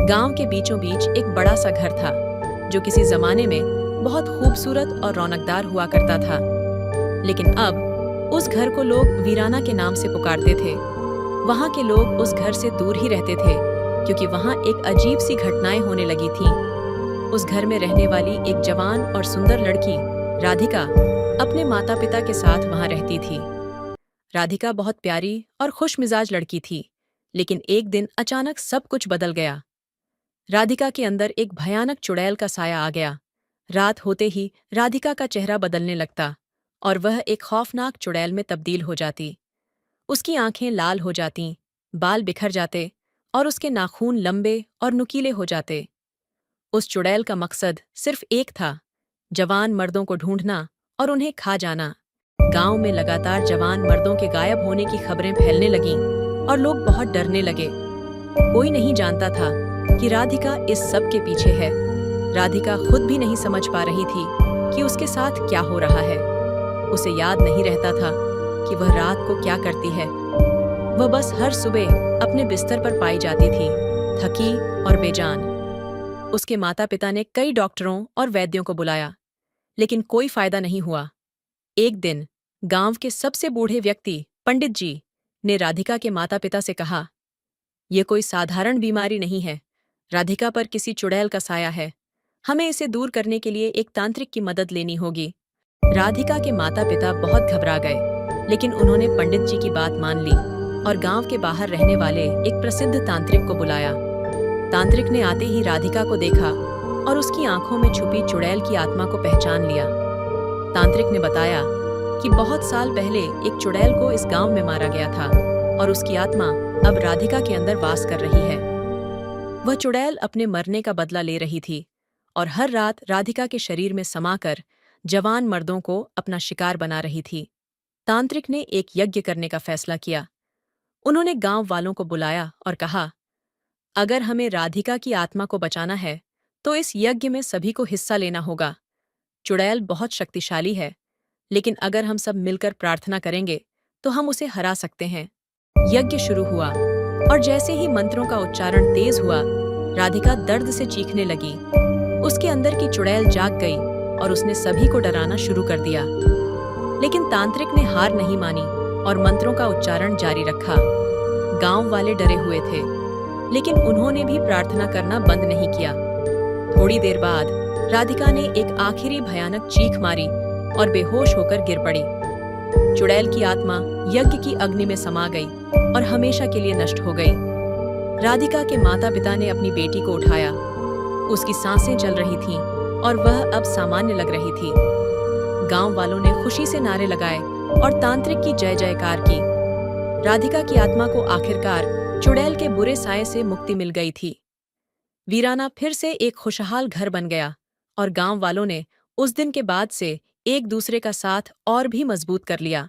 गांव के बीचों बीच एक बड़ा सा घर था जो किसी जमाने में बहुत खूबसूरत और रौनकदार हुआ करता था। लेकिन अब उस घर को लोग वीराना के नाम से पुकारते थे। वहां के लोग उस घर से दूर ही रहते थे क्योंकि वहां एक अजीब सी घटनाएं होने लगी थीं। उस घर में रहने वाली एक जवान और सुंदर लड़की राधिका अपने माता पिता के साथ वहां रहती थी। राधिका बहुत प्यारी और खुश मिजाज लड़की थी, लेकिन एक दिन अचानक सब कुछ बदल गया। राधिका के अंदर एक भयानक चुड़ैल का साया आ गया। रात होते ही राधिका का चेहरा बदलने लगता और वह एक खौफनाक चुड़ैल में तब्दील हो जाती। उसकी आंखें लाल हो जातीं, बाल बिखर जाते और उसके नाखून लंबे और नुकीले हो जाते। उस चुड़ैल का मकसद सिर्फ एक था, जवान मर्दों को ढूंढना और उन्हें खा जाना। गांव में लगातार जवान मर्दों के गायब होने की खबरें फैलने लगीं और लोग बहुत डरने लगे। कोई नहीं जानता था कि राधिका इस सब के पीछे है। राधिका खुद भी नहीं समझ पा रही थी कि उसके साथ क्या हो रहा है। उसे याद नहीं रहता था कि वह रात को क्या करती है। वह बस हर सुबह अपने बिस्तर पर पाई जाती थी, थकी और बेजान। उसके माता पिता ने कई डॉक्टरों और वैद्यों को बुलाया, लेकिन कोई फायदा नहीं हुआ। एक दिन गांव के सबसे बूढ़े व्यक्ति पंडित जी ने राधिका के माता पिता से कहा, ये कोई साधारण बीमारी नहीं है। राधिका पर किसी चुड़ैल का साया है। हमें इसे दूर करने के लिए एक तांत्रिक की मदद लेनी होगी। राधिका के माता पिता बहुत घबरा गए, लेकिन उन्होंने पंडित जी की बात मान ली और गांव के बाहर रहने वाले एक प्रसिद्ध तांत्रिक को बुलाया। तांत्रिक ने आते ही राधिका को देखा और उसकी आंखों में छुपी चुड़ैल की आत्मा को पहचान लिया। तांत्रिक ने बताया कि बहुत साल पहले एक चुड़ैल को इस गांव में मारा गया था और उसकी आत्मा अब राधिका के अंदर वास कर रही है। वह चुड़ैल अपने मरने का बदला ले रही थी और हर रात राधिका के शरीर में समाकर जवान मर्दों को अपना शिकार बना रही थी। तांत्रिक ने एक यज्ञ करने का फैसला किया। उन्होंने गांव वालों को बुलाया और कहा, अगर हमें राधिका की आत्मा को बचाना है तो इस यज्ञ में सभी को हिस्सा लेना होगा। चुड़ैल बहुत शक्तिशाली है, लेकिन अगर हम सब मिलकर प्रार्थना करेंगे तो हम उसे हरा सकते हैं। यज्ञ शुरू हुआ और जैसे ही मंत्रों का उच्चारण तेज हुआ, राधिका दर्द से चीखने लगी। उसके अंदर की चुड़ैल जाग गई और उसने सभी को डराना शुरू कर दिया। लेकिन तांत्रिक ने हार नहीं मानी और मंत्रों का उच्चारण जारी रखा। गांव वाले डरे हुए थे, लेकिन उन्होंने भी प्रार्थना करना बंद नहीं किया। थोड़ी देर बाद राधिका ने एक आखिरी भयानक चीख मारी और बेहोश होकर गिर पड़ी। चुड़ैल की आत्मा यज्ञ की अग्नि में समा गई और हमेशा के लिए नष्ट हो गई। राधिका के माता पिता ने अपनी बेटी को उठाया। उसकी सांसें चल रही थीं और वह अब सामान्य लग रही थी। गांव वालों ने खुशी से नारे लगाए और तांत्रिक की जय जयकार की। राधिका की आत्मा को आखिरकार चुड़ैल के बुरे साए से मुक्ति मिल गई थी। वीराना फिर से एक खुशहाल घर बन गया और गांव वालों ने उस दिन के बाद से एक दूसरे का साथ और भी मजबूत कर लिया।